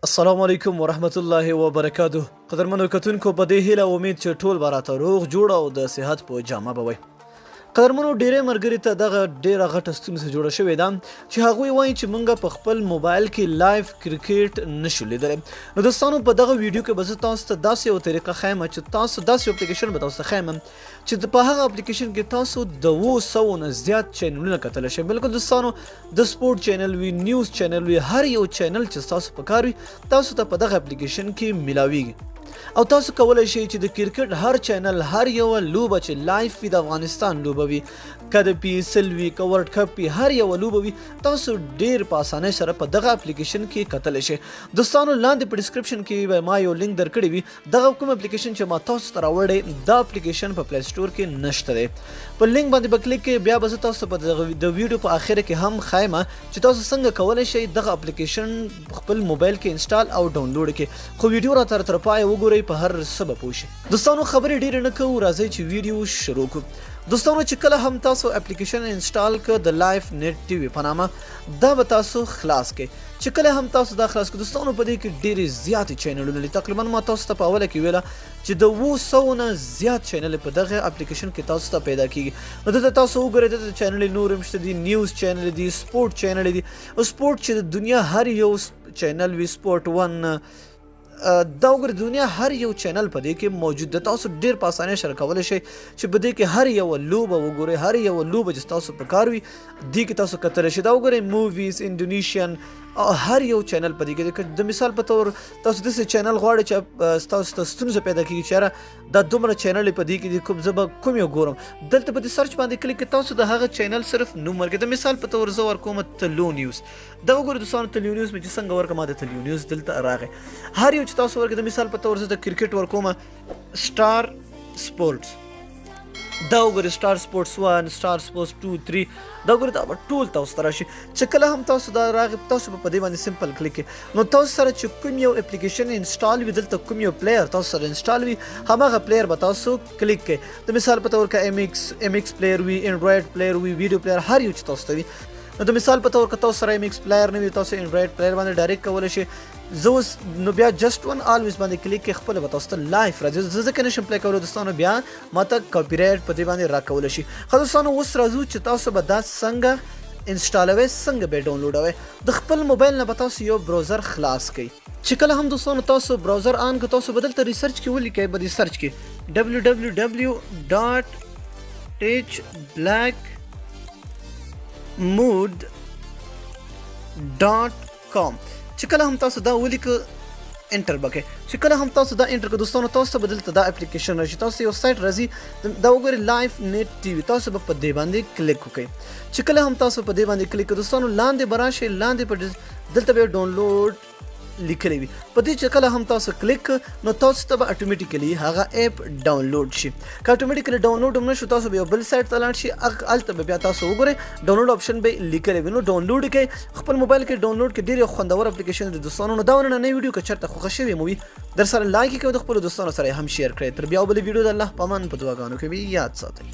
السلام علیکم ورحمت الله وبرکاته. قدرمنو کتونکو په دې هیله امید چې ټول به راته روغ جوړ او د صحت په جامه به وي. قدرمنو ډیرې ملګري ته دغه ډیره غټه ستونزه جوړه شوې ده چې هغوی وایي چې موږ په خپل موبایل کې لایف کرکټ نشو لیدلی. نو دوستانو په دغه ویډیو کې به زه تاسو ته داسې یو طریقه ښیم چې تاسو داسې یو اپلیکیشن به تاسو ته ښیم چې په هغه اپلیکیشن کې تاسو د 200 نه زیات چینلونه کتلی شئ. بلکل دوستانو د سپورت چینل وي، نیوز چینل وي، هر یو چینل چې تاسو په کار وي تاسو ته په دغه اپلیکیشن کې ملاویږي او تاسو کولای شئ چې د کرکټ هر چینل هر یو لوبه چې لایف وي د افغانستان لوبه وي، که د پی ایس ال وي، که ورلډ کپ وي، هر یو لوبه وي تاسو ډیر په اسانۍ سره په دغه اپلیکیشن کې کتلی شئ. دوستانو لاندې په ډسکرپشن کې ما یو لینک درکړی وي، دغه کوم اپلیکیشن چې ما تاسو ته راوړی دا اپلیکیشن په پلی سټور کې نشته دی. په لینک باندې به کلیک کوئ، بیا به زه تاسو ته په د ویډیو په اخر کې هم ښیم چې تاسو څنګه کولی شئ دغه اپلیکیشن خپل موبایل کې انسټال او ډاونلوډ کړئ. خو ویډیو راته تر پایه وګورئ، په هر څه به پوه شئ. دوستانو خبرې ډېرې نه کوو، راځئ چې ویډیو شروع کړو. دوستانو چې کله هم تاسو اپلیکیشن انسټال کړ د لایف نیټ ټي وي په نامه، دا به تاسو خلاص کړئ. چې کله هم تاسو دا خلاص کړئ دوستانو په دې کې ډېرې زیاتې چینلونه دي. تقریبا ما تاسو ته په اوله کې ویله چې د 200 نه زیات چینل په دغه اپلیکیشن کې تاسو ته پیدا کیږي. نو دلته تاسو وګورئ، دلته چینل نور هم شته دي، نیوز چینل دي، سپورت چینل دي. سپورت چې د دنیا هر یو چینل وي، سپورت ون دا وګورئ دنیا هر یو چینل په دې کې موجود ده. تاسو ډیر په اسانۍ سره کولی شئ چې په دې کې هر یو لوبه وګورئ، هر یو لوبه چې تاسو په کار وي دې کې تاسو کتلی شئ. دا وګورئ موویز، انډونیشین، هر یو چینل په دې کې د مثال په تور تاسو داسې چینل غواړئ چې تاسو ته ستونزه پیدا کېږي چې یاره دا دومره چینل په دې کې دي، کوم زه به کوم یو ګورم. دلته په دې سرچ باندې کلیک کړئ، تاسو د هغه چینل صرف نوم ورکړئ. د مثال په تور زه ورکوم تلو نیوز. دا وګورئ دوستانو تلو نیوز مې چې څنګه ورکړم، ما د تلو نیوز دلته راغی. هر یو چې تاسو ورکړئ، د مثال په تور زه د کرکټ ورکوم سټار سپورټس. دا وګورئ سټار سپورټس 1، سټار سپورټس 2، 3. دا وګورئ دا به ټول تاسو ته راشي. چې کله هم تاسو دا راغی تاسو به په دې باندې سمپل کلیک کړئ. نو تاسو سره چې کوم یو اپلیکیشن انسټال وي، دلته کوم یو پلیئر تاسو سره انسټال وي، هماغه پلیئر به تاسو کلیک کړئ. د مثال په تور که ام ایکس پلیئر وي، انډرایډ پلیئر وي، ویډیو پلیئر، هر یو چې تاسو ته وي. نو د مثال په تور که تاسو سره ام ایکس پلیئر نه وي، تاسو انډرایډ پلیئر باندې ډایرکټ کولی شئ. زه اوس نو بیا جسټ ون آلویز باندې کلیک کړئ، خپله به تاسو ته لایف راځي. زه ځکه نشم پلی کولی دوستانو، بیا ما ته کاپي رایټ په دې باندې راکولی شي. ښه دوستانو اوس راځو چې تاسو به دا څنګه انسټالوئ، څنګه به یې ډاونلوډوئ. د خپل موبایل نه به تاسو یو براوزر خلاص کړئ. چې کله هم دوستانو تاسو براوزر آن کړئ، تاسو به دلته ریسرچ کې ولیکئ، به دې سرچ کړئ www.teachblackmood.com. چې کله هم تاسو دا ولیکئ انټر به کړئ. چې کله هم تاسو دا انټر کړئ دوستانو تاسو ته به دلته دا اپلیکیشن راشي. تاسو یو سایټ راځي، دا وګورئ لایف نیټ ټي وي، تاسو به په دې باندې کلیک وکړئ. چې کله هم تاسو په دې باندې کلیک کړئ دوستانو لاندې به راشئ، لاندې په دلته به ډاونلوډ لیکلی وي. په دې چې کله هم تاسو کلیک نو تاسو ته به اتوماتیکلی هغه اپ ډاونلوډ شي. که اتوماتیکلی ډاونلوډ هم نشو، تاسو به یو بل سایټ ته لاړ شئ، هلته به بیا تاسو وګورئ ډاونلوډ آپشن به لیکلی وي. نو ډاونلوډ یې کړئ، خپل موبایل کې ډاونلوډ کړئ. ډېر یو خوندور اپلیکیشن دی دوستانو. نو دا نننۍ ویډیو که چېرته خوښه شوې مو وي در سره لایک یې کړئ، د خپلو دوستانو سره یې هم شیر کړئ. تر بیا بلې ویډیو د الله په امان په دعاګانو کې یاد ساتئ.